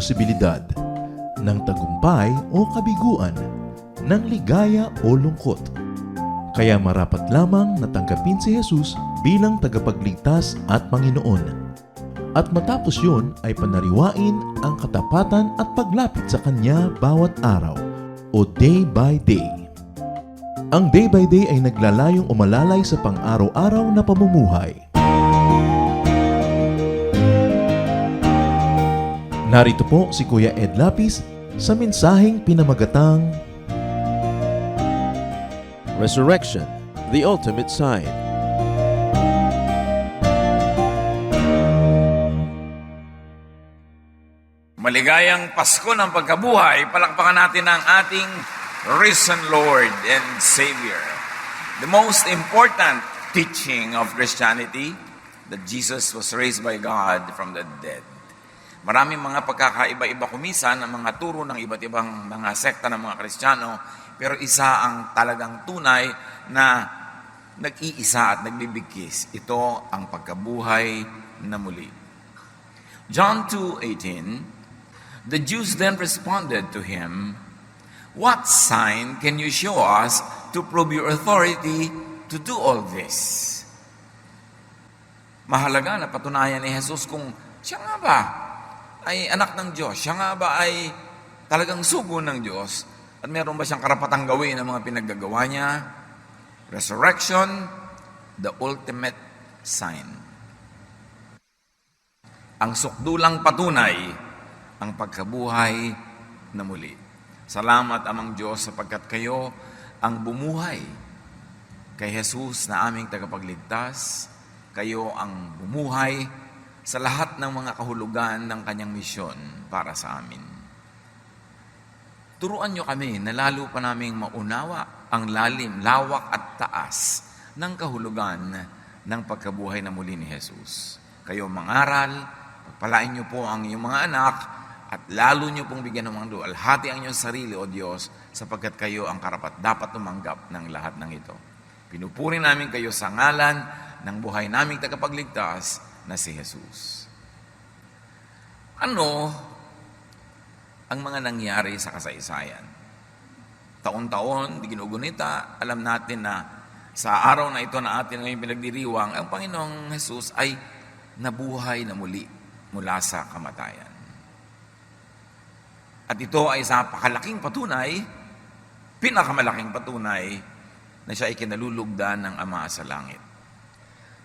posibilidad ng tagumpay o kabiguan, ng ligaya o lungkot. Kaya marapat lamang na tanggapin si Jesus bilang tagapagligtas at Panginoon. At matapos yun ay panariwain ang katapatan at paglapit sa Kanya bawat araw o day by day. Ang day by day ay naglalayong umalalay sa pang-araw-araw na pamumuhay. Narito po si Kuya Ed Lapis sa mensaheng pinamagatang Resurrection, the ultimate sign. Maligayang Pasko ng pagkabuhay, palakpakan natin ang ating risen Lord and Savior. The most important teaching of Christianity, that Jesus was raised by God from the dead. Maraming mga pagkakaiba-iba kumisan ng mga turo ng iba't ibang mga sekta ng mga Kristiyano, pero isa ang talagang tunay na nag-iisa at nagbibigkis. Ito ang pagkabuhay na muli. John 2:18, the Jews then responded to him, "What sign can you show us to prove your authority to do all this?" Mahalaga na patunayan ni Jesus kung siya nga ba ay anak ng Diyos, siya nga ba ay talagang sugo ng Diyos, at meron ba siyang karapatang gawin ang mga pinaggagawa niya? Resurrection, the ultimate sign. Ang sukdulang patunay, ang pagkabuhay na muli. Salamat, Amang Diyos, sapagkat kayo ang bumuhay kay Jesus na aming tagapagligtas. Kayo ang bumuhay sa lahat ng mga kahulugan ng kanyang misyon para sa amin. Turuan niyo kami na lalo pa naming maunawa ang lalim, lawak at taas ng kahulugan ng pagkabuhay na muli ni Jesus. Kayo mangaral, pagpalain niyo po ang iyong mga anak, at lalo niyo pong bigyan ng mga luwalhati ang iyong sarili, O Diyos, sapagkat kayo ang karapat dapat tumanggap ng lahat ng ito. Pinupuri namin kayo sa ngalan ng buhay naming tagapagligtas na si Jesus. Ano ang mga nangyari sa kasaysayan? Taon-taon, di ginugunita, alam natin na sa araw na ito na atin ngayon pinagdiriwang, ang Panginoong Jesus ay nabuhay na muli mula sa kamatayan. At ito ay sa pakalaking patunay, pinakamalaking patunay, na siya ay kinalulugdan ng Ama sa langit.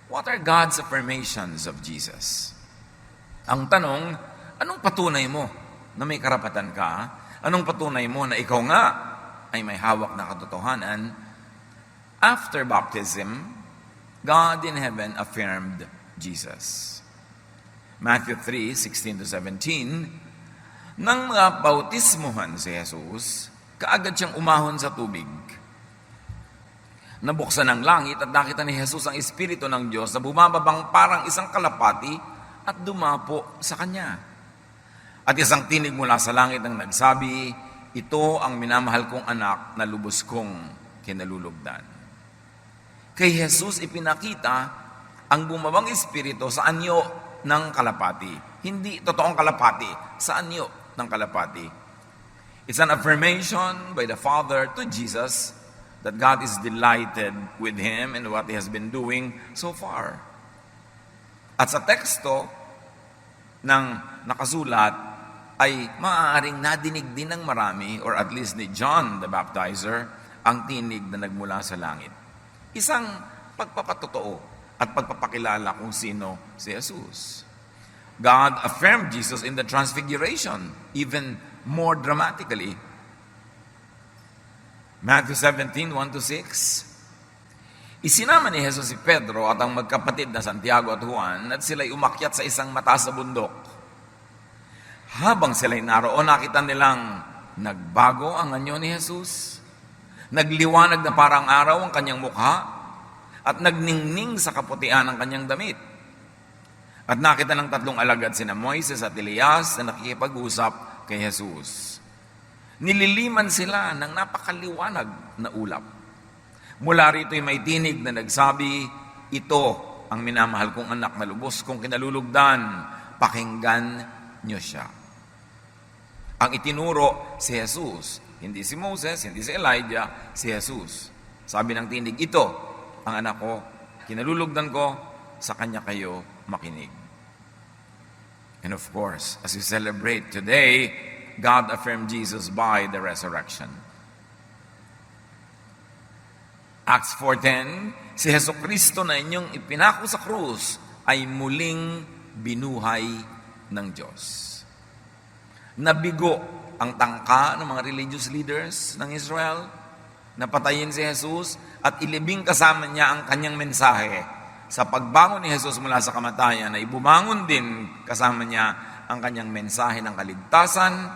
What are God's affirmations of Jesus? Ang tanong, anong patunay mo na may karapatan ka? Anong patunay mo na ikaw nga ay may hawak na katotohanan? After baptism, God in heaven affirmed Jesus. Matthew 3:16-17, nang mga bautismuhan si Jesus, kaagad siyang umahon sa tubig. Nabuksan ang langit at nakita ni Jesus ang Espiritu ng Diyos na bumababang parang isang kalapati at dumapo sa Kanya. At isang tinig mula sa langit ang nagsabi, "Ito ang minamahal kong anak na lubos kong kinalulugdan." Kay Jesus ipinakita ang bumabang Espiritu sa anyo ng kalapati. Hindi totoong kalapati, sa anyo ng kalapati. It's an affirmation by the Father to Jesus that God is delighted with Him and what He has been doing so far. At sa teksto ng nakasulat ay maaaring nadinig din ng marami, or at least ni John the Baptizer, ang tinig na nagmula sa langit. Isang pagpapatotoo at pagpapakilala kung sino si Jesus. God affirmed Jesus in the Transfiguration, even more dramatically. Matthew 17:1-6, isinama ni Jesus si Pedro at ang magkapatid na Santiago at Juan at sila'y umakyat sa isang mataas na bundok. Habang sila'y naroon, nakita nilang nagbago ang anyo ni Jesus, nagliwanag na parang araw ang kanyang mukha, at nagningning sa kaputian ang kanyang damit. At nakita ng tatlong alagad sina Moises at Elias na nakikipag-usap kay Jesus. Nililiman sila ng napakaliwanag na ulap. Mula rito'y may tinig na nagsabi, "Ito ang minamahal kong anak na lubos kong kinalulugdan, pakinggan niyo siya." Ang itinuro si Jesus. Hindi si Moses, hindi si Elijah, si Jesus. Sabi ng tinig, ito ang anak ko, kinalulugdan ko, sa kanya kayo makinig. And of course, as we celebrate today, God affirmed Jesus by the resurrection. Acts 4:10, si Jesucristo na inyong ipinako sa krus ay muling binuhay ng Diyos. Nabigo ang tangka ng mga religious leaders ng Israel, napatayin si Jesus at ilibing kasama niya ang kanyang mensahe. Sa pagbangon ni Jesus mula sa kamatayan ay bumangon din kasama niya ang kanyang mensahe ng kaligtasan,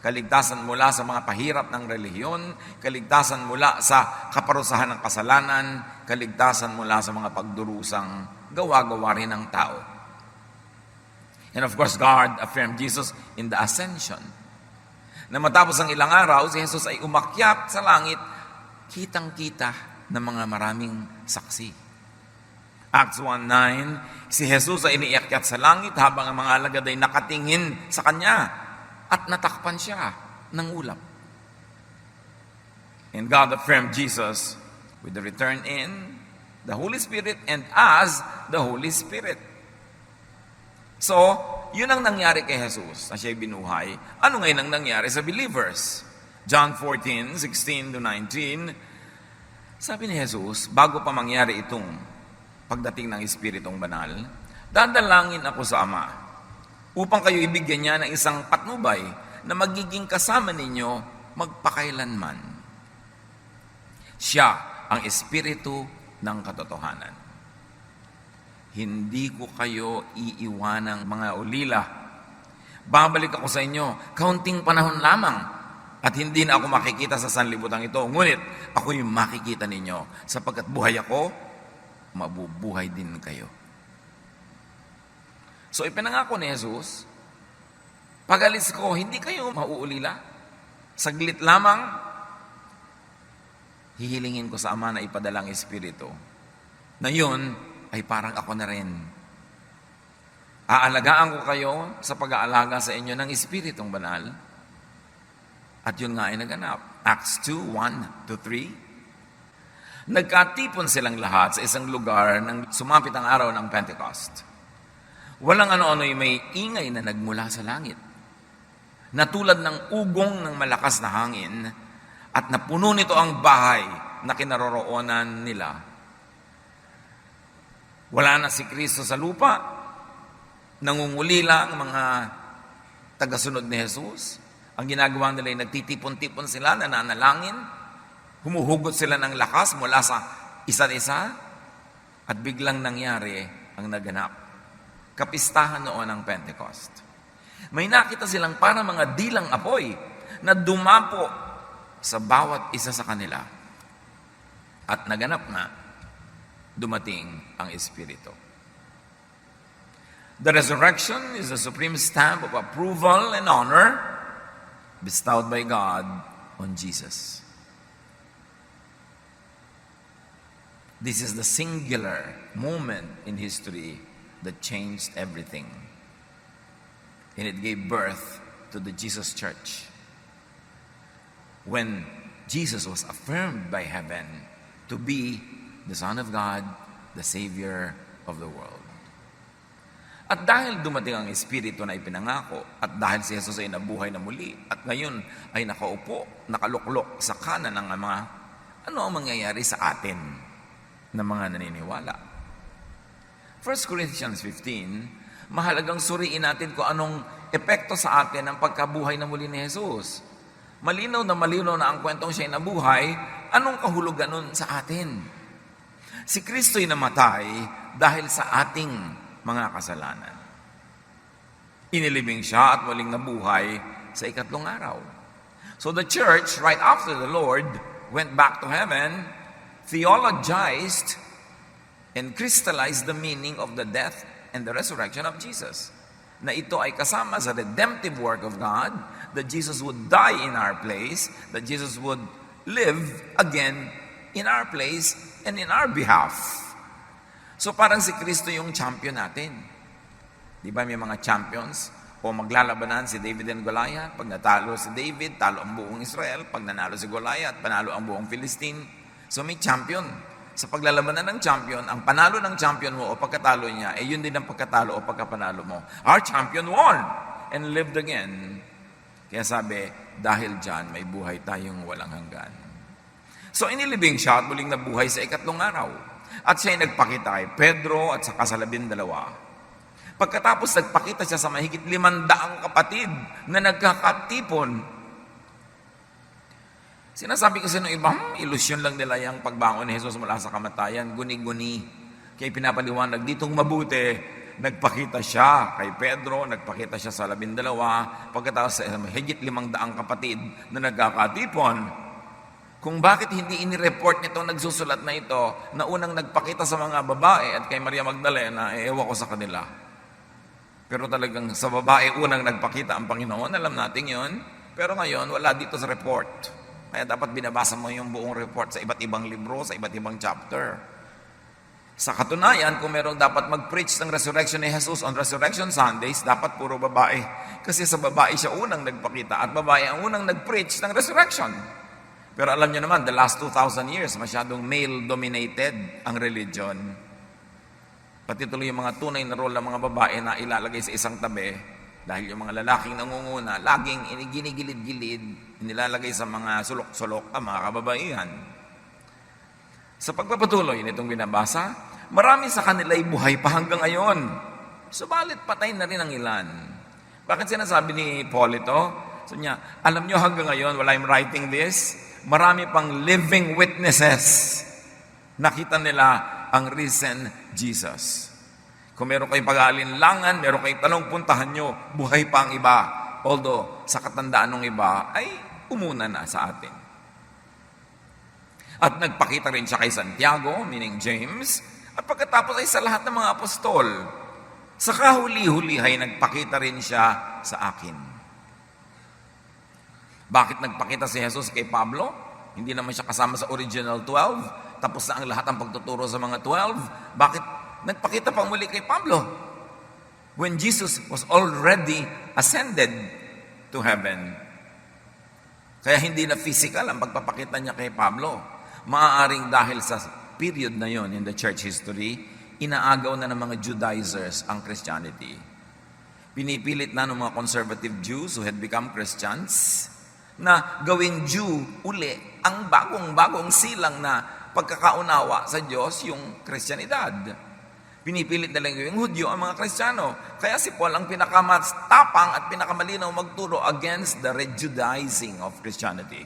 kaligtasan mula sa mga pahirap ng relihiyon, kaligtasan mula sa kaparusahan ng kasalanan, kaligtasan mula sa mga pagdurusang gawa-gawa rin ng tao. And of course, God affirmed Jesus in the ascension. Na matapos ang ilang araw, si Jesus ay umakyat sa langit, kitang-kita ng mga maraming saksi. Acts 1:9, si Jesus ay iniakyat sa langit habang ang mga alagad ay nakatingin sa kanya at natakpan siya ng ulap. And God affirmed Jesus with the return in the Holy Spirit and as the Holy Spirit. So, yun ang nangyari kay Jesus na siya'y binuhay. Ano ngayon ang nangyari sa believers? John 14:16-19, sabi ni Jesus, bago pa mangyari itong pagdating ng Espiritong Banal, dadalangin ako sa Ama upang kayo ibigyan niya ng isang patnubay na magiging kasama ninyo magpakailanman. Siya ang Espiritu ng katotohanan. Hindi ko kayo iiwanang mga ulila. Babalik ako sa inyo, kaunting panahon lamang, at hindi na ako makikita sa sanlibutan ito. Ngunit ako yung makikita ninyo, sapagkat buhay ako, mabubuhay din kayo. So ipinangako ni Jesus, pag-alis ko, hindi kayo mauulila. Saglit lamang, hihilingin ko sa Ama na ipadalang Espiritu. Na yun, ay parang ako na rin. Aalagaan ko kayo sa pag-aalaga sa inyo ng Espiritong Banal. At yun nga ay naganap. Acts 2:1-3. Nagkatipon silang lahat sa isang lugar nang sumapit ang araw ng Pentecost. Walang ano-ano'y may ingay na nagmula sa langit. Natulad ng ugong ng malakas na hangin at napuno nito ang bahay na kinaroroonan nila. Wala na si Kristo sa lupa. Nangungulila ang mga tagasunod ni Jesus. Ang ginagawa nila ay nagtitipon-tipon sila, nananalangin. Humuhugot sila ng lakas mula sa isa't isa. At biglang nangyari ang naganap. Kapistahan noon ng Pentecost. May nakita silang para mga dilang apoy na dumapo sa bawat isa sa kanila. At naganap na, dumating ang Espiritu. The resurrection is the supreme stamp of approval and honor bestowed by God on Jesus. This is the singular moment in history that changed everything. And it gave birth to the Jesus Church. When Jesus was affirmed by heaven to be the Son of God, the Savior of the world. At dahil dumating ang Espiritu na ipinangako, at dahil si Jesus ay nabuhay na muli, at ngayon ay nakaupo, nakaluklok sa kanan ng mga, ano ang mangyayari sa atin na mga naniniwala? 1 Corinthians 15, mahalagang suriin natin kung anong epekto sa atin ng pagkabuhay na muli ni Jesus. Malinaw na ang kwentong siya'y nabuhay, anong kahulugan nun sa atin? Si Kristo'y namatay dahil sa ating mga kasalanan. Inilibing siya at muling nabuhay sa ikatlong araw. So the church, right after the Lord went back to heaven, theologized and crystallized the meaning of the death and the resurrection of Jesus. Na ito ay kasama sa redemptive work of God, that Jesus would die in our place, that Jesus would live again in our place and in our behalf. So parang si Kristo yung champion natin. Di ba may mga champions? O maglalabanan si David and Goliath. Pag natalo si David, talo ang buong Israel. Pag nanalo si Goliath, panalo ang buong Philistine. So may champion. Sa paglalabanan ng champion, ang panalo ng champion mo o pagkatalo niya, yun din ang pagkatalo o pagkapanalo mo. Our champion won and lived again. Kaya sabi, dahil dyan, may buhay tayong walang hanggan. So inilibing siya at muling nabuhay sa ikatlong araw. At siya'y nagpakita kay Pedro at saka sa 12. Pagkatapos nagpakita siya sa mahigit 500 kapatid na nagkakatipon. Sinasabi kasi ng iba, ilusyon lang nila yung pagbangon ni Jesus mula sa kamatayan, guni-guni. Kaya pinapaliwanag ditong mabuti, nagpakita siya kay Pedro, nagpakita siya sa 12, pagkatapos sa higit 500 kapatid na nagkakatipon. Kung bakit hindi inireport nitong nagsusulat na ito, na unang nagpakita sa mga babae at kay Maria Magdalena, ewan ko sa kanila. Pero talagang sa babae unang nagpakita ang Panginoon, alam natin yon. Pero ngayon, wala dito sa report. Kaya dapat binabasa mo yung buong report sa iba't ibang libro, sa iba't ibang chapter. Sa katunayan, kung merong dapat mag-preach ng resurrection ni Jesus on Resurrection Sundays, dapat puro babae. Kasi sa babae siya unang nagpakita at babae ang unang nag-preach ng resurrection. Pero alam niyo naman, the last 2,000 years, masyadong male-dominated ang religion. Pati tuloy yung mga tunay na role ng mga babae na ilalagay sa isang tabi. Dahil yung mga lalaking nangunguna, laging ginigilid-gilid, nilalagay sa mga sulok-sulok ang mga kababaihan. Sa pagpapatuloy nitong binabasa, marami sa kanila'y buhay pa hanggang ngayon. Subalit patay na rin ang ilan. Bakit sinasabi ni Paul ito? So niya, alam nyo hanggang ngayon, while I'm writing this, marami pang living witnesses. Nakita nila ang risen Jesus. Kung meron kayong pag-aalinlangan, meron kayong tanong, puntahan nyo, buhay pa ang iba. Although, sa katandaan ng iba, ay umuna na sa atin. At nagpakita rin siya kay Santiago, meaning James, at pagkatapos ay sa lahat ng mga apostol. Sa kahuli-huli ay nagpakita rin siya sa akin. Bakit nagpakita si Jesus kay Pablo? Hindi naman siya kasama sa original 12. Tapos na ang lahat ng pagtuturo sa mga 12. Bakit nagpakita pang muli kay Pablo? When Jesus was already ascended to heaven. Kaya hindi na physical ang pagpapakita niya kay Pablo. Maaaring dahil sa period na yon in the church history, inaagaw na ng mga Judaizers ang Christianity. Pinipilit na ng mga conservative Jews who had become Christians na gawing Jew uli ang bagong-bagong silang na pagkakaunawa sa Diyos, yung Kristyanidad. Pinipilit na lang yung Hudyo ang mga Kristiyano. Kaya si Paul ang pinakamatapang at pinakamalinaw magturo against the rejudaizing of Christianity.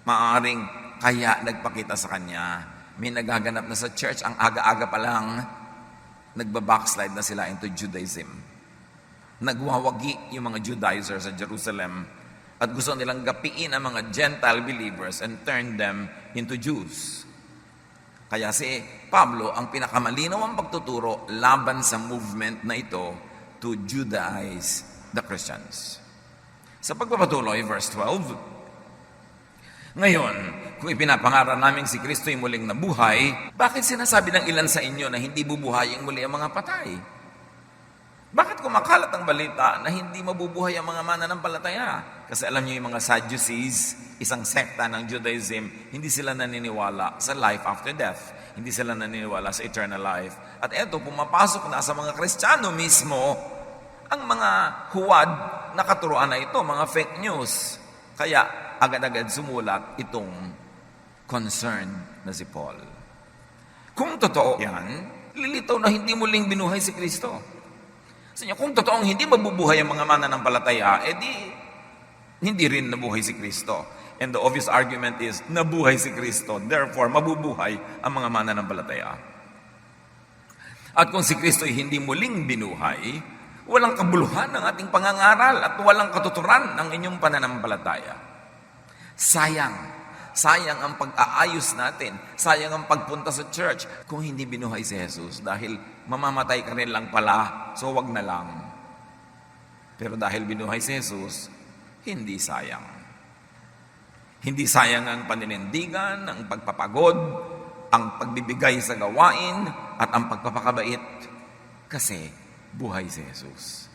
Maaring kaya nagpakita sa kanya, may nagaganap na sa church, ang aga-aga pa lang, nagbabackslide na sila into Judaism. Nagwawagi yung mga Judaizers sa Jerusalem at gusto nilang gapiin ang mga Gentile believers and turn them into Jews. Kaya si Pablo, ang pinakamalinaw ang pagtuturo laban sa movement na ito to Judaize the Christians. Sa pagpapatuloy, verse 12, ngayon, kung ipinapangaral namin si Kristo'y muling nabuhay, bakit sinasabi ng ilan sa inyo na hindi bubuhayin muli ang mga patay? Bakit kumakalat ang balita na hindi mabubuhay ang mga mananampalataya? Kasi alam niyo yung mga Sadducees, isang sekta ng Judaism, hindi sila naniniwala sa life after death. Hindi sila naniniwala sa eternal life. At eto, pumapasok na sa mga Kristiyano mismo ang mga huwad na katuruan na ito, mga fake news. Kaya agad-agad sumulat itong concerned na si Paul. Kung totoo yan, lilitaw na hindi muling binuhay si Kristo. Kung totoong hindi mabubuhay ang mga mananampalataya, hindi rin nabuhay si Kristo. And the obvious argument is, nabuhay si Kristo, therefore mabubuhay ang mga mananampalataya. At kung si Kristo ay hindi muling binuhay, walang kabuluhan ng ating pangangaral at walang katuturan ng inyong pananampalataya. Sayang ang pag-aayos natin. Sayang ang pagpunta sa church kung hindi binuhay si Jesus. Dahil mamamatay ka rin lang pala, so wag na lang. Pero dahil binuhay si Jesus, hindi sayang. Hindi sayang ang paninindigan, ang pagpapagod, ang pagbibigay sa gawain, at ang pagpapakabait. Kasi buhay si Jesus.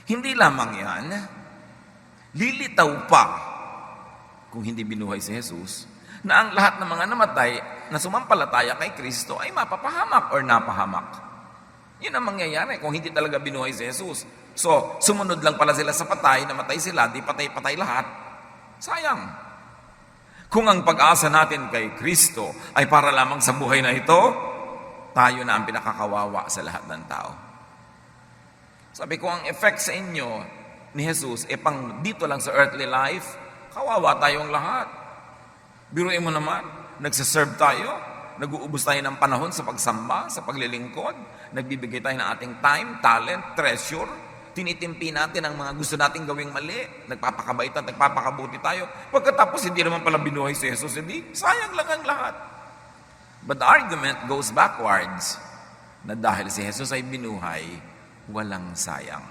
Hindi lamang yan, lilitaw pa kung hindi binuhay si Jesus na ang lahat ng mga namatay na sumampalataya kay Kristo ay mapapahamak or napahamak. Yun ang mangyayari kung hindi talaga binuhay si Jesus. So, sumunod lang pala sila sa patay, namatay sila, di patay-patay lahat. Sayang. Kung ang pag-asa natin kay Kristo ay para lamang sa buhay na ito, tayo na ang pinakakawawa sa lahat ng tao. Sabi ko, ang effect sa inyo ni Jesus, pang dito lang sa earthly life, kawawa tayong lahat. Biruin mo naman, nagsaserve tayo, nag-uubos tayo ng panahon sa pagsamba, sa paglilingkod, nagbibigay tayo ng ating time, talent, treasure, tinitimpi natin ang mga gusto nating gawing mali, nagpapakabait at nagpapakabuti tayo. Pagkatapos, hindi naman pala binuhay si Jesus, hindi, sayang lang ang lahat. But the argument goes backwards, na dahil si Jesus ay binuhay, walang sayang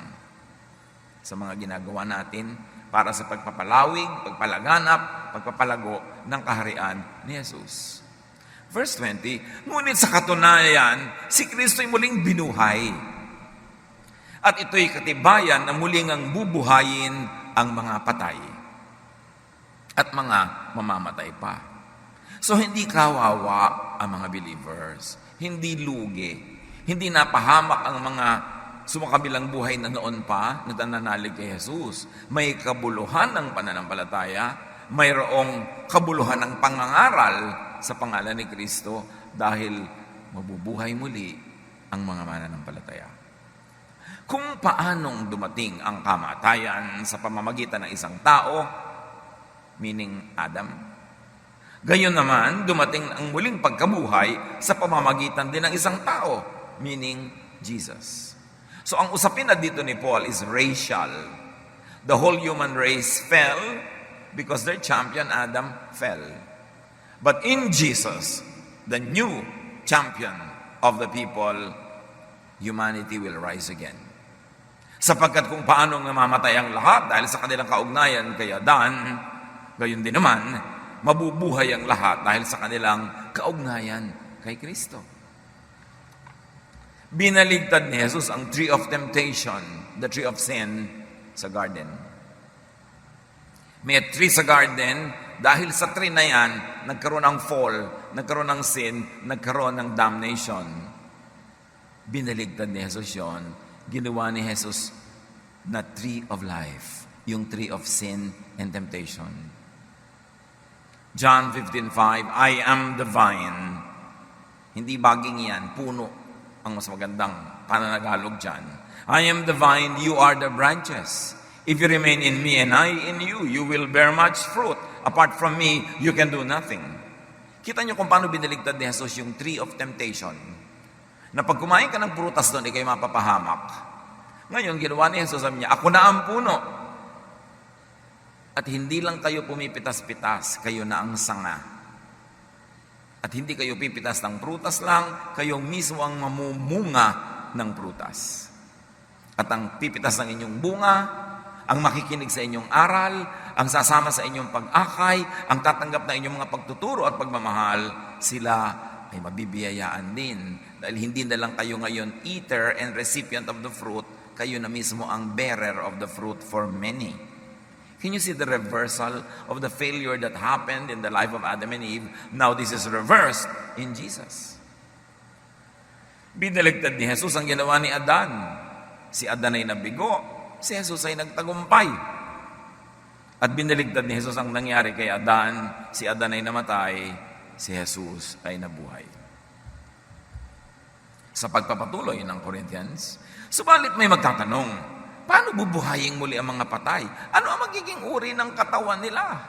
sa mga ginagawa natin para sa pagpapalawig, pagpalaganap, pagpapalago ng kaharian ni Jesus. Verse 20, ngunit sa katunayan, si Kristo ay muling binuhay. At ito'y katibayan na muling ang bubuhayin ang mga patay at mga mamamatay pa. So hindi kawawa ang mga believers, hindi lugi, hindi napahamak ang mga sumakabilang buhay na noon pa na nananalig kay Jesus. May kabuluhan ng pananampalataya, mayroong kabuluhan ng pangangaral sa pangalan ni Kristo dahil mabubuhay muli ang mga mananampalataya. Kung paanong dumating ang kamatayan sa pamamagitan ng isang tao, meaning Adam, gayon naman dumating ang muling pagkabuhay sa pamamagitan din ng isang tao, meaning Jesus. So ang usapin na dito ni Paul is racial. The whole human race fell because their champion Adam fell. But in Jesus, the new champion of the people, humanity will rise again. Sapagkat kung paanong namamatay ang lahat dahil sa kanilang kaugnayan kay Adan, gayon din naman, mabubuhay ang lahat dahil sa kanilang kaugnayan kay Kristo. Binaligtad ni Jesus ang tree of temptation, the tree of sin, sa garden. May tree sa garden, dahil sa tree na yan, nagkaroon ng fall, nagkaroon ng sin, nagkaroon ng damnation. Binaligtad ni Jesus yun. Ginawa ni Jesus na tree of life, yung tree of sin and temptation. John 15:5, I am the vine. Hindi baging yan, puno ang mas magandang pananagalog dyan. I am the vine, you are the branches. If you remain in me and I in you, you will bear much fruit. Apart from me, you can do nothing. Kita nyo kung paano binaligtad ni Jesus yung tree of temptation. Na pag kumain ka ng prutas doon, kayo mapapahamak. Ngayon, ginawa ni Jesus, sabi niya, ako na ang puno. At hindi lang kayo pumipitas-pitas, kayo na ang sanga. At hindi kayo pipitas ng prutas lang, kayo mismo ang mamumunga ng prutas. At ang pipitas ng inyong bunga, ang makikinig sa inyong aral, ang sasama sa inyong pag-akay, ang tatanggap na inyong mga pagtuturo at pagmamahal, sila ay mabibiyayaan din. Dahil hindi na lang kayo ngayon eater and recipient of the fruit, kayo na mismo ang bearer of the fruit for many. Can you see the reversal of the failure that happened in the life of Adam and Eve? Now this is reversed in Jesus. Binaligtad ni Jesus ang ginawa ni Adan. Si Adan ay nabigo, si Jesus ay nagtagumpay. At binaligtad ni Jesus ang nangyari kay Adan, si Adan ay namatay, si Jesus ay nabuhay. Sa pagpapatuloy ng Corinthians, subalit may magtatanong, paano bubuhayin muli ang mga patay? Ano ang magiging uri ng katawan nila?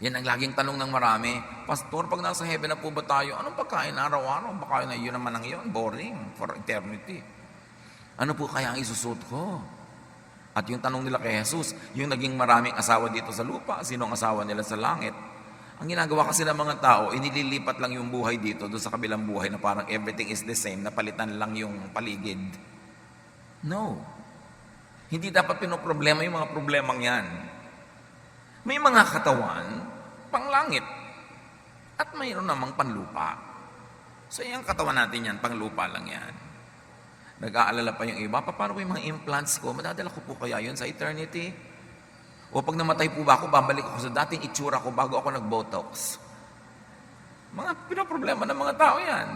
Yan ang laging tanong ng marami. Pastor, pag nasa heaven na po ba tayo, anong pagkain araw-araw? Baka na yun naman ang yun, boring for eternity. Ano po kaya ang isusot ko? At yung tanong nila kay Jesus, yung naging maraming asawa dito sa lupa, sino ang asawa nila sa langit? Ang ginagawa kasi ng mga tao, inililipat lang yung buhay dito, doon sa kabilang buhay na parang everything is the same, napalitan lang yung paligid. No. Hindi dapat pinoproblema yung mga problemang yan. May mga katawan, panglangit, at mayroon namang panlupa. So yung katawan natin yan, panglupa lang yan. Nag-aalala pa yung iba, paano po yung mga implants ko? Madadala ko po kaya yun sa eternity? O pag namatay po ba ako, babalik ako sa dating itsura ko bago ako nag-botox? Mga pinoproblema ng mga tao yan.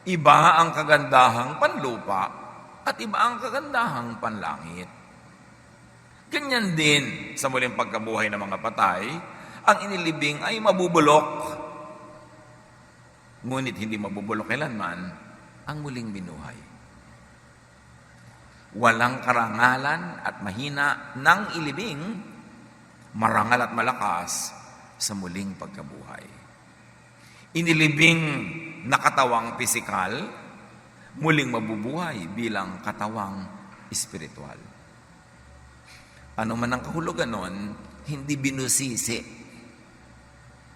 Iba ang kagandahang panlupa at iba ang kagandahang panlangit. Ganyan din sa muling pagkabuhay ng mga patay, ang inilibing ay mabubulok. Ngunit hindi mabubulok kailanman ang muling binuhay. Walang karangalan at mahina ng ilibing, marangal at malakas sa muling pagkabuhay. Inilibing na katawang pisikal, muling mabubuhay bilang katawang espiritual. Ano man ang kahulugan nun, hindi binusisi.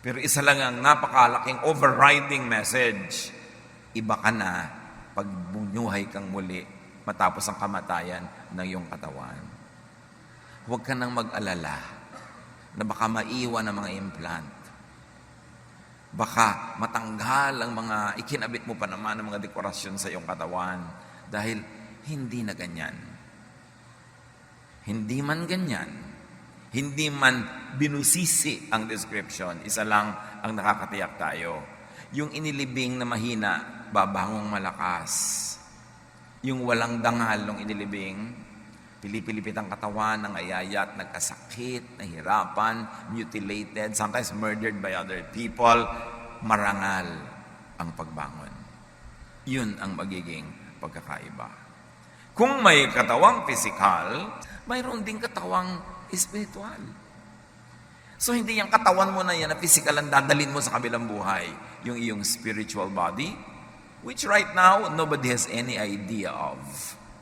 Pero isa lang ang napakalaking overriding message. Iba ka na pag bunyuhay kang muli matapos ang kamatayan ng iyong katawan. Huwag ka nang mag-alala na baka maiwan ang mga implant. Baka matanggal ang mga ikinabit mo pa naman ng mga dekorasyon sa iyong katawan dahil hindi na ganyan. Hindi man ganyan, hindi man binusisi ang description, isa lang ang nakakatiyak tayo. Yung inilibing na mahina, babangong malakas. Yung walang dangal ng inilibing, pilipilipit ang katawan, nangayayat, nagkasakit, nahirapan, mutilated, sometimes murdered by other people, marangal ang pagbangon. Yun ang magiging pagkakaiba. Kung may katawang physical, mayroon ding katawang espiritual. So hindi yung katawan mo na yan na physical ang dadalhin mo sa kabilang buhay, yung iyong spiritual body, which right now, nobody has any idea of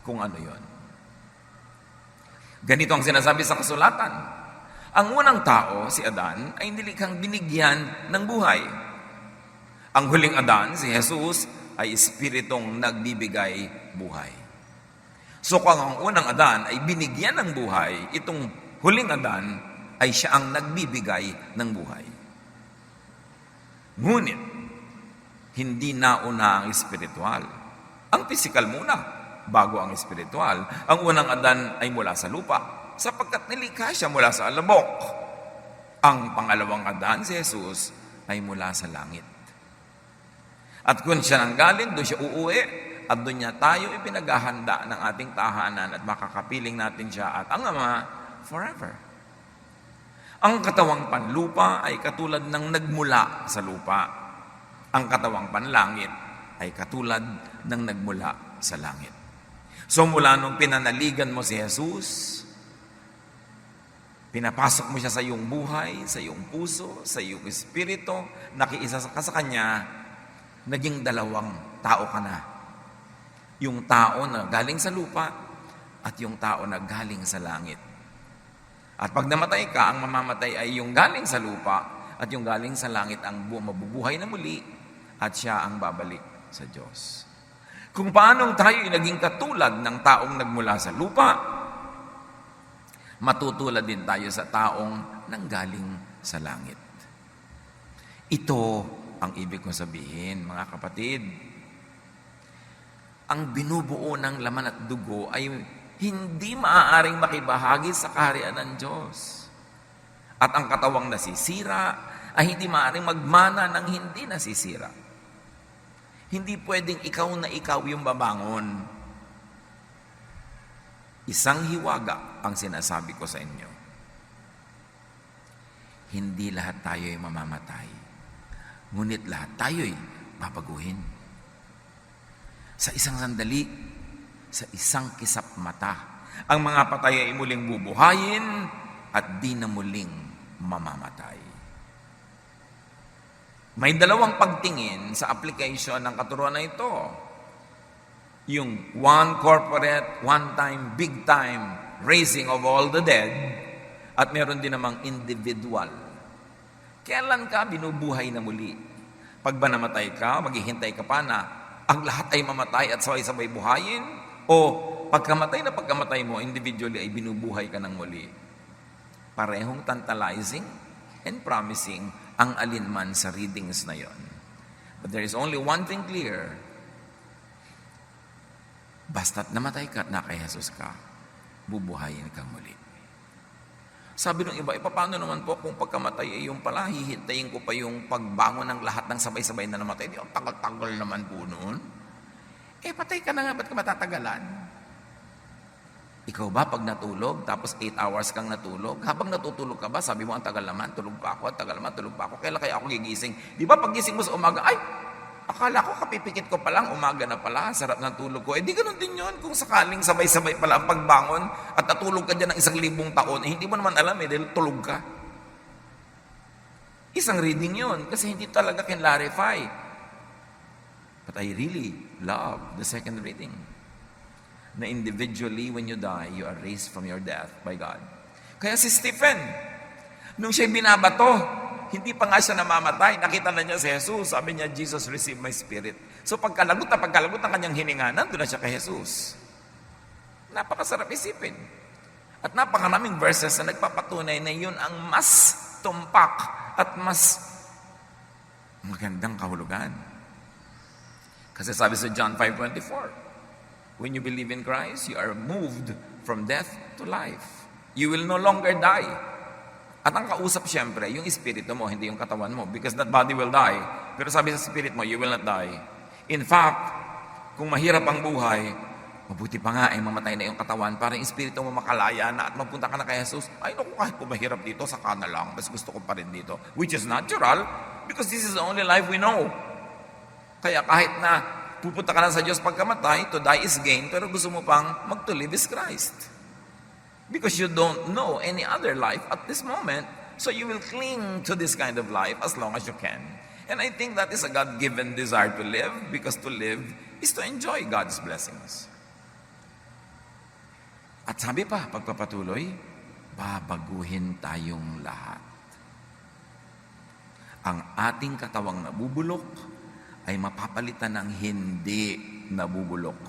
kung ano yon. Ganito ang sinasabi sa kasulatan. Ang unang tao, si Adan, ay nilikhang binigyan ng buhay. Ang huling Adan, si Jesus, ay espiritong nagbibigay buhay. So kung ang unang Adan ay binigyan ng buhay, itong huling Adan ay siya ang nagbibigay ng buhay. Ngunit, hindi nauna ang espiritual. Ang physical muna, bago ang espiritual. Ang unang Adan ay mula sa lupa, sapagkat nilikha siya mula sa alabok. Ang pangalawang Adan, si Jesus, ay mula sa langit. At kung siya nanggaling, doon siya uuwi, at doon niya tayo ipinaghahanda ng ating tahanan at makakapiling natin siya at ang Ama forever. Ang katawang panlupa ay katulad ng nagmula sa lupa. Ang katawang panlangit ay katulad ng nagmula sa langit. So mula nung pinanaligan mo si Jesus, pinapasok mo siya sa iyong buhay, sa iyong puso, sa iyong espiritu, nakiisa ka sa Kanya, naging dalawang tao ka na. Yung tao na galing sa lupa at yung tao na galing sa langit. At pag namatay ka, ang mamamatay ay yung galing sa lupa at yung galing sa langit ang mabubuhay na muli at siya ang babalik sa Diyos. Kung paanong tayo naging katulad ng taong nagmula sa lupa, matutulad din tayo sa taong nanggaling sa langit. Ito ang ibig kong sabihin, mga kapatid. Ang binubuo ng laman at dugo ay hindi maaaring makibahagi sa kaharian ng Diyos. At ang katawang nasisira ay hindi maaaring magmana ng hindi nasisira. Hindi pwedeng ikaw na ikaw yung babangon. Isang hiwaga ang sinasabi ko sa inyo. Hindi lahat tayo ay mamamatay. Ngunit lahat tayo ay babaguhin. Sa isang sandali, sa isang kisap mata, ang mga patay ay muling bubuhayin at di na muling mamamatay. May dalawang pagtingin sa application ng katuruan na ito. Yung one corporate, one time, big time raising of all the dead at meron din namang individual. Kailan ka binubuhay na muli? Pag ba namatay ka, maghihintay ka pa na ang lahat ay mamatay at sabay-sabay buhayin? O pagkamatay mo, individually ay binubuhay ka ng muli? Parehong tantalizing and promising ang alinman sa readings na yon. But there is only one thing clear. Basta't namatay ka at na kay Jesus ka, bubuhayin kang muli. Sabi ng iba, paano naman po kung pagkamatay ay yung pala, hihintayin ko pa yung pagbangon ng lahat ng sabay-sabay na namatay. Di, ang tagal-tagal naman po noon. Patay ka na nga, ba't ka matatagalan? Ikaw ba pag natulog, tapos 8 hours kang natulog, habang natutulog ka ba, sabi mo, ang tagal naman, tulog pa ako, ang tagal naman, tulog pa ako, kailan kaya ako gigising? Di ba pag gising mo sa umaga, ay, akala ko kapipikit ko pa lang, umaga na pala, sarap ng tulog ko. Di ganun din yun, kung sakaling sabay-sabay pala ang pagbangon at natulog ka dyan ng 1,000 taon, hindi mo naman alam dahil tulog ka. Isang reading yun, kasi hindi talaga can-clarify. But I really love the second reading. Na individually, when you die, you are raised from your death by God. Kaya si Stephen, nung siya'y binabato, hindi pa nga siya namamatay, nakita na niya si Jesus, sabi niya, Jesus, receive my spirit. So pagkalagot ng kanyang hininga, nandun na siya kay Jesus. Napakasarap isipin. At napakaraming verses na nagpapatunay na yun ang mas tumpak at mas magandang kahulugan. Kasi sabi sa John 5:24, when you believe in Christ, you are moved from death to life. You will no longer die. At ang kausap siyempre, yung espiritu mo, hindi yung katawan mo. Because that body will die. Pero sabi sa spirit mo, you will not die. In fact, kung mahirap ang buhay, mabuti pa nga ay mamatay na yung katawan para yung espiritu mo makalaya na at mapunta ka na kay Jesus. Ay, naku, kahit po mahirap dito, saka na lang. Mas gusto ko pa rin dito. Which is natural because this is the only life we know. Kaya kahit na pupunta ka na sa Diyos pagkamatay, to die is gain, pero gusto mo pang mag-to live is Christ. Because you don't know any other life at this moment, so you will cling to this kind of life as long as you can. And I think that is a God-given desire to live, because to live is to enjoy God's blessings. At sabi pa, pagpapatuloy, babaguhin tayong lahat. Ang ating katawang nabubulok ay mapapalitan ng hindi nabubulok.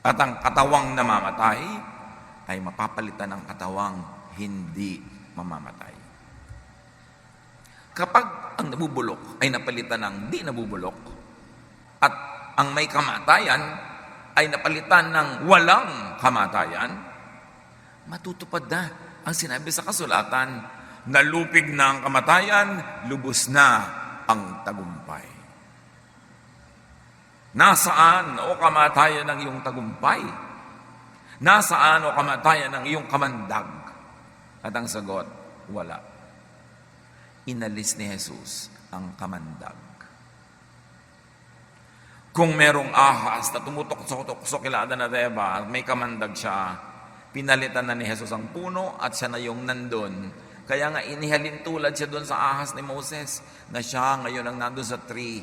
At ang katawang namamatay ay mapapalitan ng katawang hindi mamamatay. Kapag ang nabubulok ay napalitan ng di nabubulok, at ang may kamatayan ay napalitan ng walang kamatayan, matutupad na ang sinabi sa kasulatan, nalupig na ang kamatayan, lubos na ang tagumpay. Nasaan o kamatayan ng iyong tagumpay? Nasaan o kamatayan ng iyong kamandag? At ang sagot, wala. Inalis ni Jesus ang kamandag. Kung merong ahas na tumutok-sok kila Adan at Eva at may kamandag siya, pinalitan na ni Jesus ang puno at siya na yung nandun. Kaya nga inihalin tulad siya doon sa ahas ni Moses na siya ngayon ang nandun sa tree.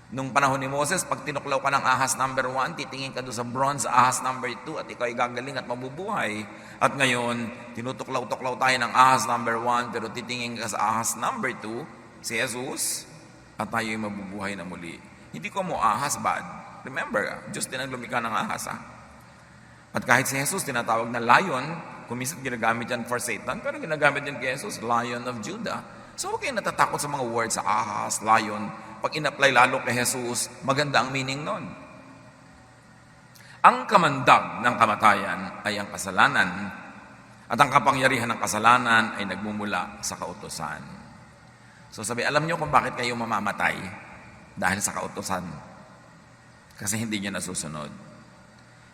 Nung panahon ni Moses, pag tinuklaw ka ng ahas number 1, titingin ka doon sa bronze ahas number 2 at ikaw ay gagaling at mabubuhay. At ngayon, tinutuklaw-tuklaw tayo ng ahas number 1 pero titingin ka sa ahas number 2, si Jesus, at tayo ay mabubuhay na muli. Hindi ko mo ahas bad. Remember, Diyos din ang lumikha ng ahas. At kahit si Jesus, tinatawag na lion, kuminsan ginagamit yan for Satan, pero ginagamit din kay Jesus, Lion of Judah. So huwag kayong natatakot sa mga words sa ahas, lion. Pag in-apply lalo kay Jesus, maganda ang meaning nun. Ang kamandag ng kamatayan ay ang kasalanan at ang kapangyarihan ng kasalanan ay nagmumula sa kautusan. So sabi, alam niyo kung bakit kayo mamamatay? Dahil sa kautusan. Kasi hindi niya nasusunod.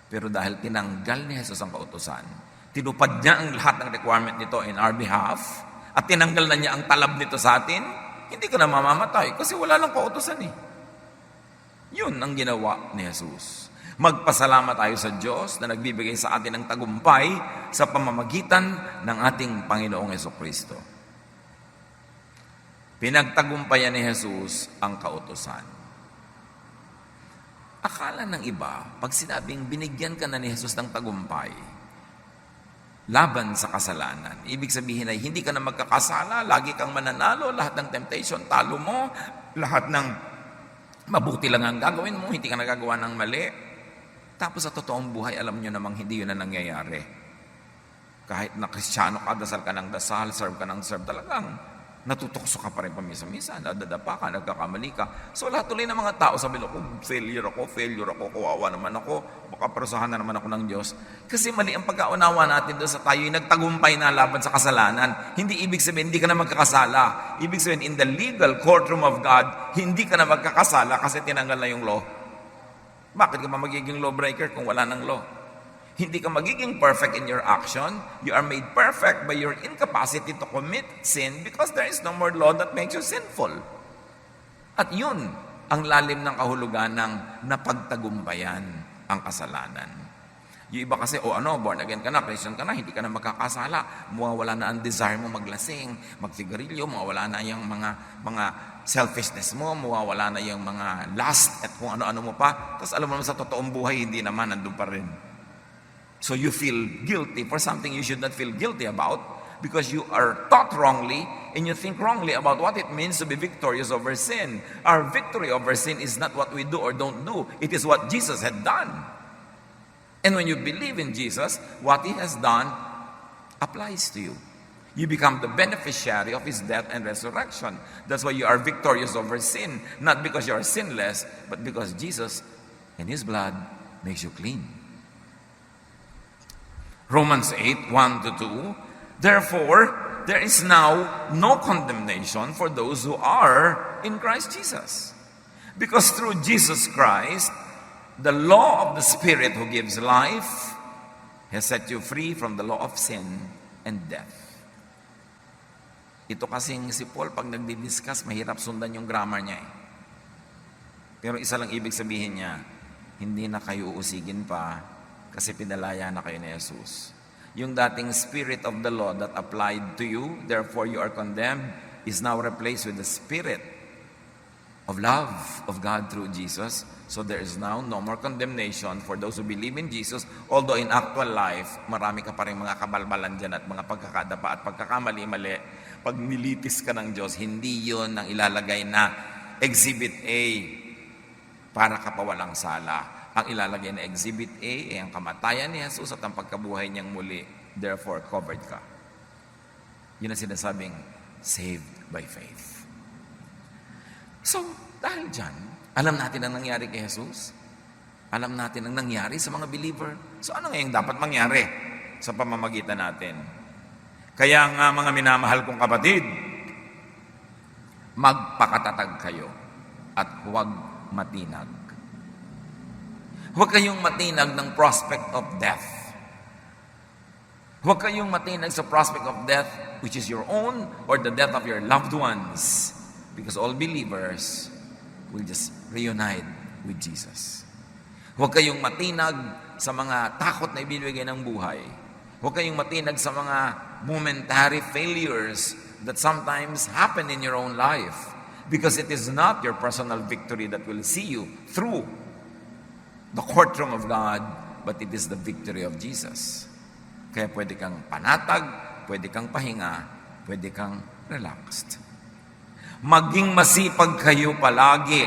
Pero dahil tinanggal ni Jesus ang kautusan, tinupad niya ang lahat ng requirement nito in our behalf, at tinanggal na niya ang talab nito sa atin, hindi ka na mamamatay kasi wala lang kautusan eh. Yun ang ginawa ni Jesus. Magpasalamat tayo sa Diyos na nagbibigay sa atin ng tagumpay sa pamamagitan ng ating Panginoong Jesucristo. Pinagtagumpayan ni Jesus ang kautusan. Akala ng iba, pag sinabing binigyan ka na ni Jesus ng tagumpay, laban sa kasalanan. Ibig sabihin ay hindi ka na magkakasala, lagi kang mananalo, lahat ng temptation, talo mo, lahat ng mabuti lang ang gagawin mo, hindi ka nagagawa ng mali. Tapos sa totoong buhay, alam nyo namang hindi yun na nangyayari. Kahit na Kristiyano ka, dasal ka ng dasal, serve ka ng serve, talagang Natutokso ka pa rin pamisa-misa, nadadapa ka, nagkakamali ka. So lahat tuloy ng mga tao sabi ko, failure ako, kawawa naman ako, baka parusahan na naman ako ng Diyos. Kasi mali ang pagkaunawa natin doon sa tayo'y nagtagumpay na laban sa kasalanan. Hindi ibig sabihin, hindi ka na magkakasala. Ibig sabihin, in the legal courtroom of God, hindi ka na magkakasala kasi tinanggal na yung law. Bakit ka ba magiging lawbreaker kung wala ng law? Hindi ka magiging perfect in your action. You are made perfect by your incapacity to commit sin because there is no more law that makes you sinful. At yun ang lalim ng kahulugan ng napagtagumpayan ang kasalanan. Yung iba kasi, born again ka na, Christian ka na, hindi ka na magkakasala. Mawawala na ang desire mo maglasing, magsigarilyo, mawawala na yung mga selfishness mo, mawawala na yung mga lust at kung ano-ano mo pa. Tapos alam mo naman sa totoong buhay, hindi naman, nandun pa rin. So you feel guilty for something you should not feel guilty about because you are taught wrongly and you think wrongly about what it means to be victorious over sin. Our victory over sin is not what we do or don't do. It is what Jesus had done. And when you believe in Jesus, what He has done applies to you. You become the beneficiary of His death and resurrection. That's why you are victorious over sin. Not because you are sinless, but because Jesus and His blood makes you clean. Romans 8, 1-2, therefore, there is now no condemnation for those who are in Christ Jesus. Because through Jesus Christ, the law of the Spirit who gives life has set you free from the law of sin and death. Ito kasing si Paul, pag nagdi-discuss, mahirap sundan yung grammar niya eh. Pero isa lang ibig sabihin niya, hindi na kayo uusigin pa, kasi pinalaya na kayo ni Jesus. Yung dating spirit of the law that applied to you, therefore you are condemned, is now replaced with the spirit of love of God through Jesus. So there is now no more condemnation for those who believe in Jesus, although in actual life, marami ka pa rin mga kabalbalan dyan at mga pagkakadapa at pagkakamali-mali. Pag nilitis ka ng Diyos, hindi yun ang ilalagay na Exhibit A para ka pa walang sala. Ang ilalagay na Exhibit A ay ang kamatayan ni Jesus at ang pagkabuhay niyang muli. Therefore, covered ka. Yun ang sinasabing saved by faith. So, dahil dyan, alam natin ang nangyari kay Jesus. Alam natin ang nangyari sa mga believer. So, ano ngayong dapat mangyari sa pamamagitan natin? Kaya nga mga minamahal kong kapatid, magpakatatag kayo at huwag matinag. Huwag kayong matinag ng prospect of death. Huwag kayong matinag sa prospect of death which is your own or the death of your loved ones. Because all believers will just reunite with Jesus. Huwag kayong matinag sa mga takot na ibinibigay ng buhay. Huwag kayong matinag sa mga momentary failures that sometimes happen in your own life. Because it is not your personal victory that will see you through the courtroom of God, but it is the victory of Jesus. Kaya pwede kang panatag, pwede kang pahinga, pwede kang relaxed. Maging masipag kayo palagi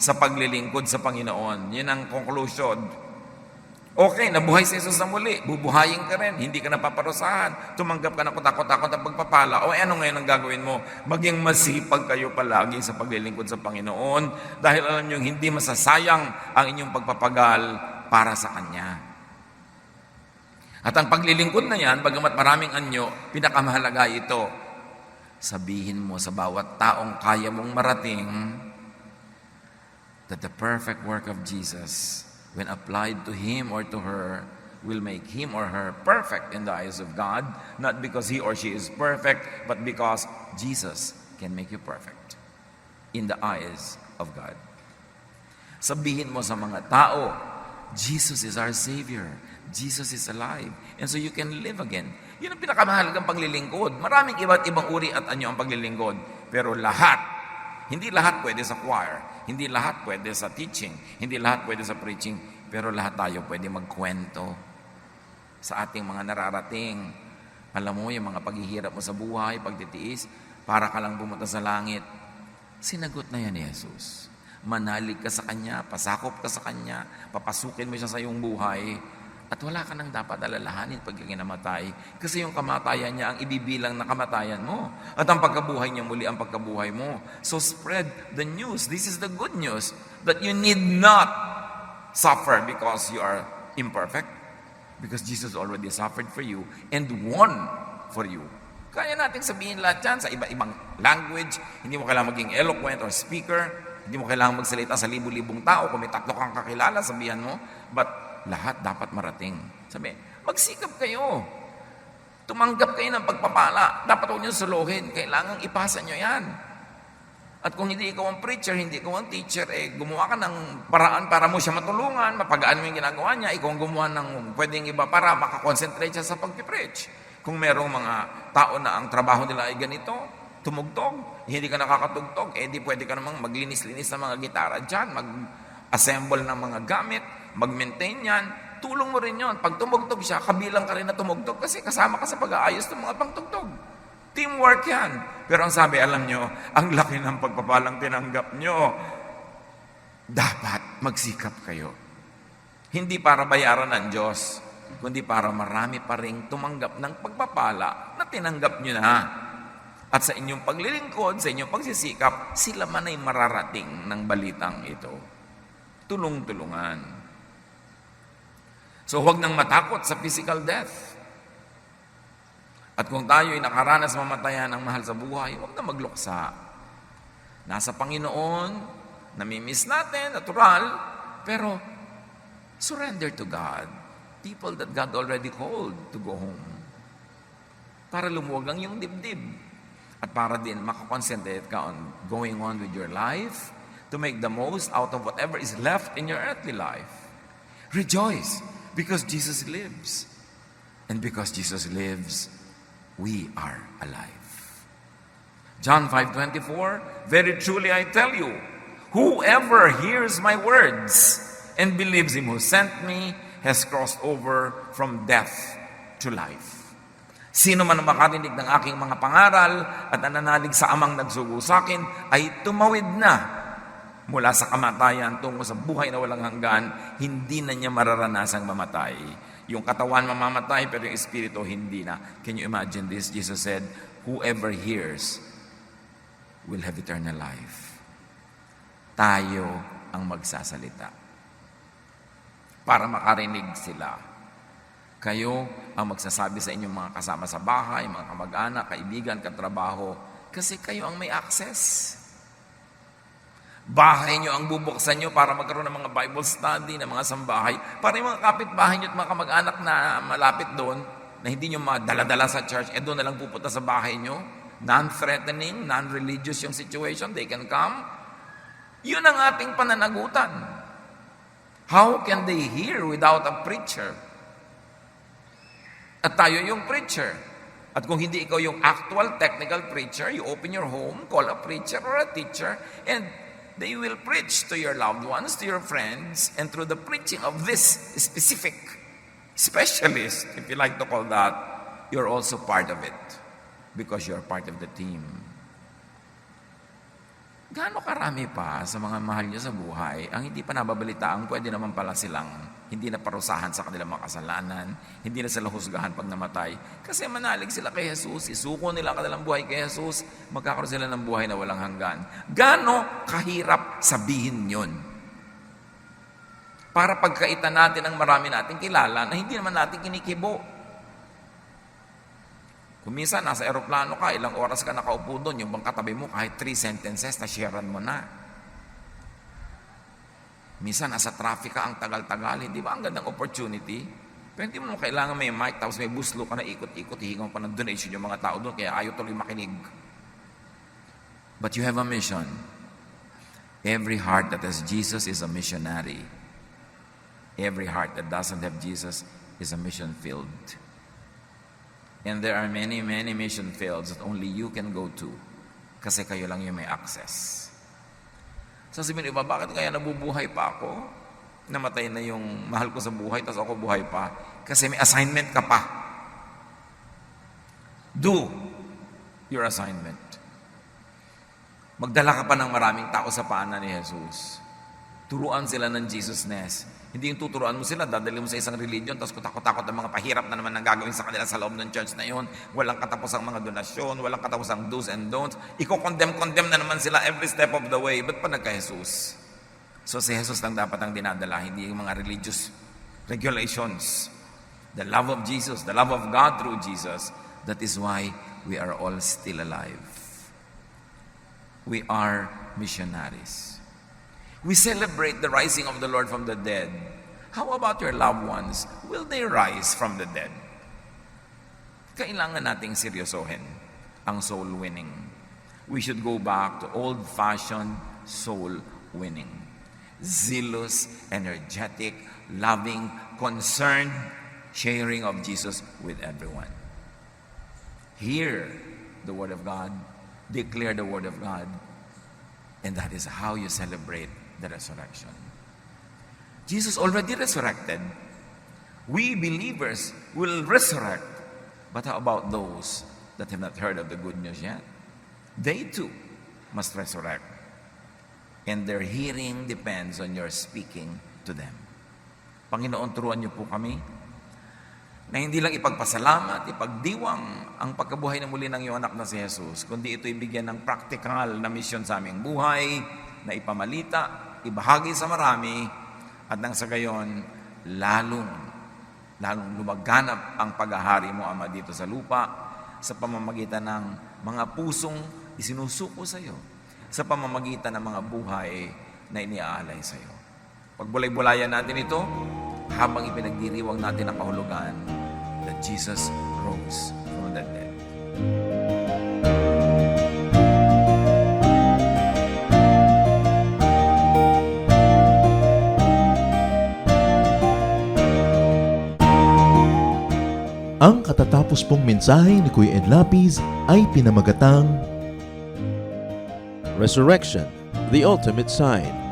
sa paglilingkod sa Panginoon. Yun ang conclusion. Okay, nabuhay si Jesus na muli. Bubuhayin ka rin. Hindi ka napaparusahan. Tumanggap ka na kutakot-takot ang pagpapala. O ano ngayon ang gagawin mo? Maging masipag kayo palagi sa paglilingkod sa Panginoon dahil alam nyo, hindi masasayang ang inyong pagpapagal para sa Kanya. At ang paglilingkod na yan, bagamat maraming anyo, pinakamahalaga ito. Sabihin mo sa bawat taong kaya mong marating that the perfect work of Jesus, when applied to him or to her, will make him or her perfect in the eyes of God, not because he or she is perfect, but because Jesus can make you perfect in the eyes of God. Sabihin mo sa mga tao, Jesus is our Savior. Jesus is alive. And so you can live again. Yun ang pinakamahalagang paglilingkod. Maraming iba't ibang uri at anyo ang paglilingkod. Pero lahat, hindi lahat pwede sa choir. Hindi lahat pwede sa teaching. Hindi lahat pwede sa preaching. Pero lahat tayo pwede magkwento sa ating mga nararating. Alam mo, yung mga paghihirap mo sa buhay, pagtitiis, para ka lang pumunta sa langit. Sinagot na yan ni Jesus. Manalig ka sa Kanya, pasakop ka sa Kanya, papasukin mo siya sa iyong buhay, At wala ka nang dapat alalahanin pag namatay. Kasi yung kamatayan niya ang ibibilang na kamatayan mo. At ang pagkabuhay niya muli ang pagkabuhay mo. So spread the news. This is the good news. That you need not suffer because you are imperfect. Because Jesus already suffered for you and won for you. Kaya natin sabihin lahat yan sa iba-ibang language. Hindi mo kailangan maging eloquent or speaker. Hindi mo kailangan magsalita sa libu-libong tao. Kung may 3 kang kakilala, sabihan mo. But lahat dapat marating. Sabi, magsikap kayo. Tumanggap kayo ng pagpapala. Dapat huwag nyo suluhin. Kailangang ipasa nyo yan. At kung hindi ikaw ang preacher, hindi ikaw ang teacher, gumawa ka ng paraan para mo siya matulungan, mapagaan mo yung ginagawa niya, ikaw ang gumawa ng pwedeng iba para makakonsentrate siya sa pagpipreach. Kung merong mga tao na ang trabaho nila ay ganito, tumugtog, hindi ka nakakatugtog, di pwede ka namang maglinis-linis ng mga gitara dyan, mag-assemble ng mga gamit, mag-maintain yan, tulong mo rin yon. Pag tumugtog siya, kabilang ka rin na tumugtog kasi kasama ka sa pag-aayos ng mga pangtugtog. Teamwork yan. Pero ang sabi, alam nyo, ang laki ng pagpapalang tinanggap nyo. Dapat magsikap kayo. Hindi para bayaran ng Diyos, kundi para marami pa rin tumanggap ng pagpapala na tinanggap nyo na. At sa inyong paglilingkod, sa inyong pagsisikap, sila man ay mararating ng balitang ito. Tulong-tulungan. So huwag nang matakot sa physical death. At kung tayo ay nakaranas mamatayan ng mahal sa buhay, huwag na magluksa. Nasa Panginoon, namimiss natin, natural, pero surrender to God. People that God already called to go home. Para lumuwag lang yung dibdib. At para din makakonsentrate ka on going on with your life, to make the most out of whatever is left in your earthly life. Rejoice, because Jesus lives. And because Jesus lives, we are alive. John 5:24, very truly I tell you, whoever hears my words and believes him who sent me has crossed over from death to life. Sino man ang makarinig ng aking mga pangaral at nananalig sa amang nagsugo sa akin ay tumawid na mula sa kamatayan tungo sa buhay na walang hanggan, hindi na niya mararanasang mamatay. Yung katawan mamamatay, pero yung espiritu hindi na. Can you imagine this? Jesus said, whoever hears will have eternal life. Tayo ang magsasalita. Para makarinig sila. Kayo ang magsasabi sa inyong mga kasama sa bahay, mga kamag-anak, kaibigan, katrabaho, kasi kayo ang may access. Bahay nyo ang bubuksan nyo para magkaroon ng mga Bible study, ng mga sambahay, para yung mga kapitbahay nyo at mga kamag-anak na malapit doon, na hindi nyo madala-dala sa church, doon na lang pupunta sa bahay nyo, non-threatening, non-religious yung situation, they can come. Yun ang ating pananagutan. How can they hear without a preacher? At tayo yung preacher. At kung hindi ikaw yung actual technical preacher, you open your home, call a preacher or a teacher, and they will preach to your loved ones, to your friends, and through the preaching of this specific specialist, if you like to call that, you're also part of it because you're part of the team. Gaano karami pa sa mga mahal niyo sa buhay ang hindi pa nababalitaan, pwede naman pala silang hindi na parusahan sa kanilang mga kasalanan, hindi na sila husgahan pag namatay. Kasi manalig sila kay Jesus, isuko nila ang kanilang buhay kay Jesus, magkakaroon sila ng buhay na walang hanggan. Gaano kahirap sabihin yun? Para pagkaitan natin ang marami nating kilala na hindi naman natin kinikibo. Kung minsan, nasa aeroplano ka, ilang oras ka nakaupo doon, yung bang katabi mo, kahit 3 sentences, na-sharean mo na. Minsan, nasa traffic ka, ang tagal-tagal, hindi ba ang gandang opportunity? Pero hindi mo kailangan may mic, tapos may buslo ka na ikot-ikot, hihingaw pa ng donation yung mga tao doon, kaya ayaw tuloy makinig. But you have a mission. Every heart that has Jesus is a missionary. Every heart that doesn't have Jesus is a mission field. And there are many, many mission fields that only you can go to kasi kayo lang yung may access. Sasabihin iba, bakit kaya nabubuhay pa ako? Namatay na yung mahal ko sa buhay, tapos ako buhay pa. Kasi may assignment ka pa. Do your assignment. Magdala ka pa ng maraming tao sa paanan ni Jesus. Turuan sila ng Jesusness. Hindi yung tuturuan mo sila, dadali mo sa isang religion, tapos kutakot-takot ang mga pahirap na naman ang gagawin sa kanila sa loob ng church na yun. Walang katapusang mga donasyon, walang katapusang do's and don'ts. Iko-condemn na naman sila every step of the way. Ba't pa nagka-Jesus? So si Jesus lang dapat ang dinadala, hindi yung mga religious regulations. The love of Jesus, the love of God through Jesus. That is why we are all still alive. We are missionaries. We celebrate the rising of the Lord from the dead. How about your loved ones? Will they rise from the dead? Kailangan nating seryosohin ang soul winning. We should go back to old-fashioned soul winning. Zealous, energetic, loving, concerned sharing of Jesus with everyone. Hear the Word of God, declare the Word of God, and that is how you celebrate the resurrection. Jesus already resurrected. We believers will resurrect. But how about those that have not heard of the good news yet? They too must resurrect. And their hearing depends on your speaking to them. Panginoon, turuan niyo po kami na hindi lang ipagpasalamat, ipagdiwang ang pagkabuhay na muli ng iyong anak na si Jesus, kundi ito'y bigyan ng practical na misyon sa aming buhay, na ipamalita, ibahagi sa marami, at nang sa gayon, lalong lumaganap ang paghahari mo, Ama, dito sa lupa, sa pamamagitan ng mga pusong isinusuko sa iyo, sa pamamagitan ng mga buhay na iniaalay sa iyo. Pagbulay-bulayan natin ito, habang ipinagdiriwang natin ang kahulugan that Jesus rose from the dead. Ang katatapos pong mensahe ni Kuya Ed Lapid ay pinamagatang Resurrection, the ultimate sign.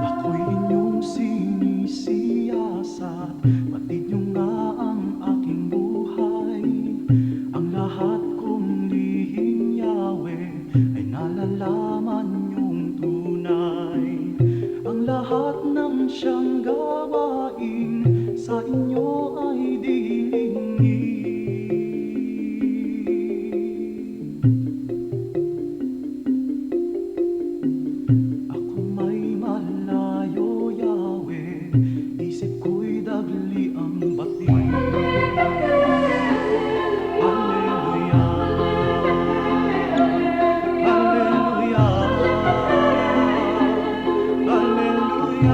Ako'y inyong sinisiyasat, batid niyo nga ang aking buhay. Ang lahat kong lihim, Yahweh, ay nalalaman niyong tunay. Ang lahat ng siyang gawain sa inyo ay dilingin. Ako may malayo, Yahweh, isip ko'y dagli ang bati. Hallelujah, Hallelujah, Hallelujah.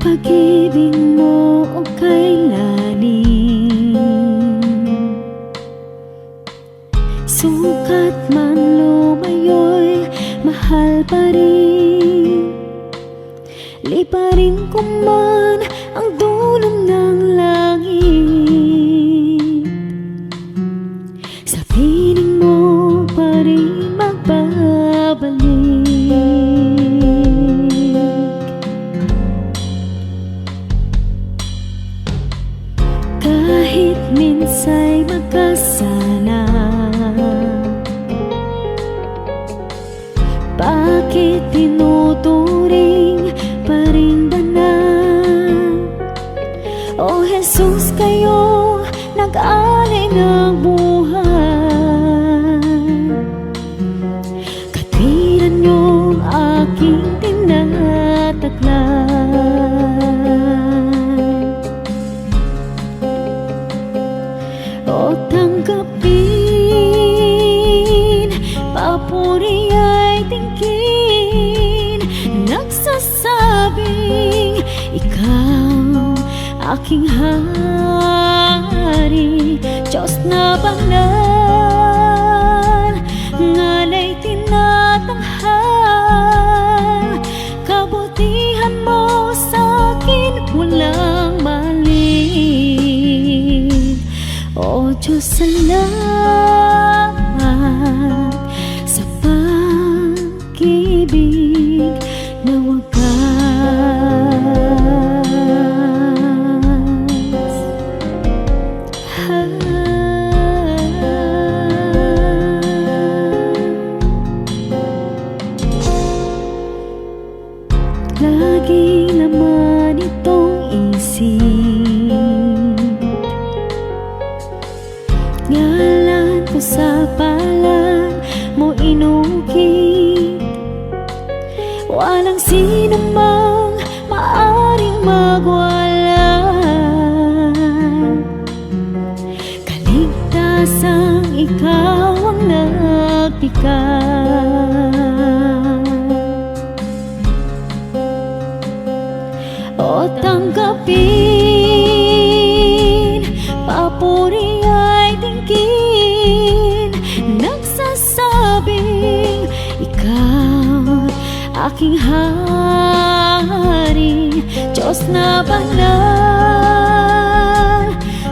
pag-ibig mo o kailanin, sukat man lumayo'y mahal pa rin. Liparin ko man ang dulo ng langit, sa piling mo pa rin magbabalik. Kahit minsa'y magkasala, bakit tinuturing pa rin danan? O Jesus, kayo nag-alay ng buhay, katwiran niyong aking tinataglan. O tanggapin, papuri ay tingkin, nagsasabing ikaw aking hari, Diyos na banal, ngalay tinatanghal. Kabutihan mo sa'kin walang mali. O Diyos, salamat sa pag-ibig na wagas. Lagi naman itong isip, ngalan ko sa palad mo inukit. Walang sino mang maaring magwala, kaligtasang ikaw ang nagpikat. O tanggapin, papuri ay tingkin, nagsasabing ikaw aking hari, Diyos na banal,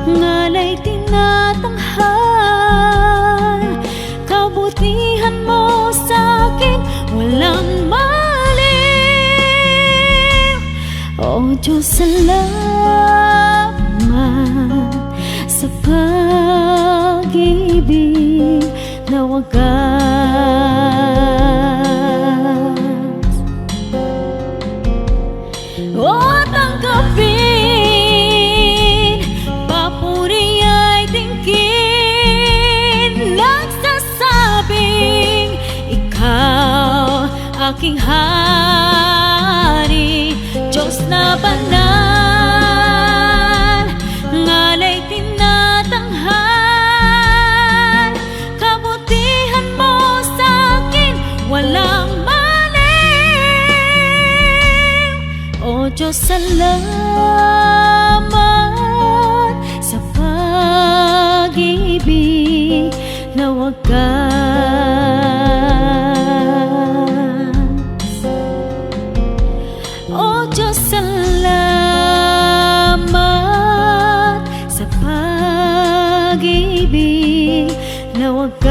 ngalay tinatanghal. Kabutihan mo sa'kin walang mali. O Diyos, salamat sa pag-ibig na wagas. O tanggapin, papuri ay tingkin, nagsasabing ikaw aking hari, Diyos na banal, ngalay tinatanghal. Kabutihan mo sa'kin walang mali. O Diyos, salamat sa pag-ibig na wagas. O Diyos, salamat sa pag-ibig na wagas.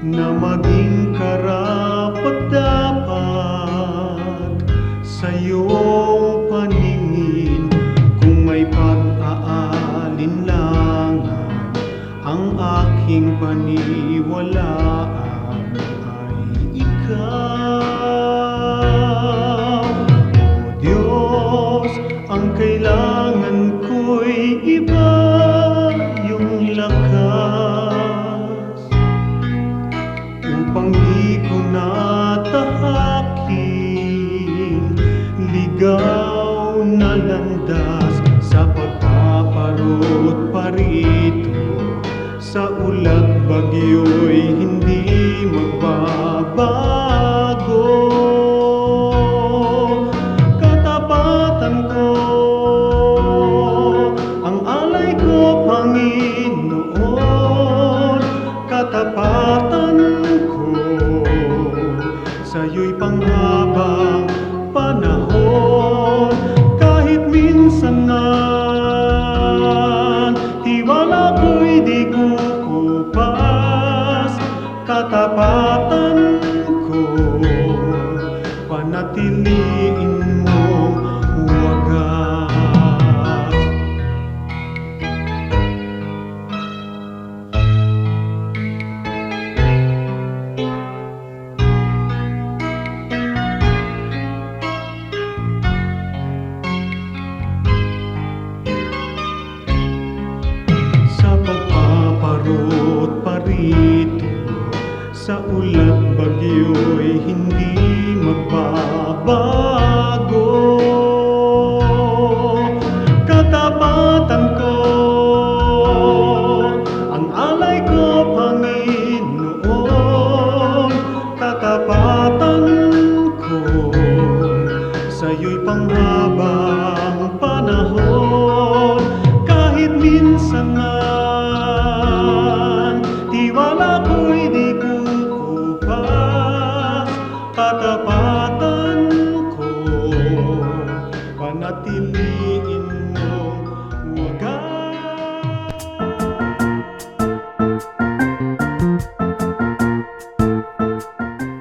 na maging karapat-dapat sa iyong paningin. Kung may pag-aalinlangan ang aking paniwalaan ay ikaw. O Diyos, ang kailangan ko'y iba yung lakas upang di ko natahakin ligaw na landas sa pagpaparot parito. Sa ulat bagyo'y hindi magbabago. Katapatan ko, ang alay ko, Panginoon. Katapatan ko, sa'yo'y panghabang panahon. Kahit minsan na tiwala ko'y di kukupas, katapatan ko, panatiliin mong wagas. Sa pagpaparot parito, sa ulat bagyo'y hindi magbabago. Katapatan ko, ang alay ko, Panginoon. Katapatan ko, sa'yo'y panghabang panahon. Kahit minsan na tiwala ko'y di kukupas, katapatan ko, panatiliin mong wagas.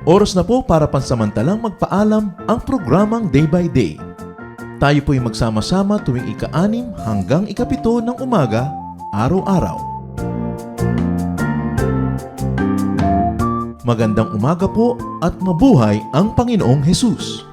Oras na po para pansamantalang magpaalam ang programang Day by Day. Tayo po'y magsama-sama tuwing ika-6 hanggang ika-7 ng umaga, araw-araw. Magandang umaga po at mabuhay ang Panginoong Hesus!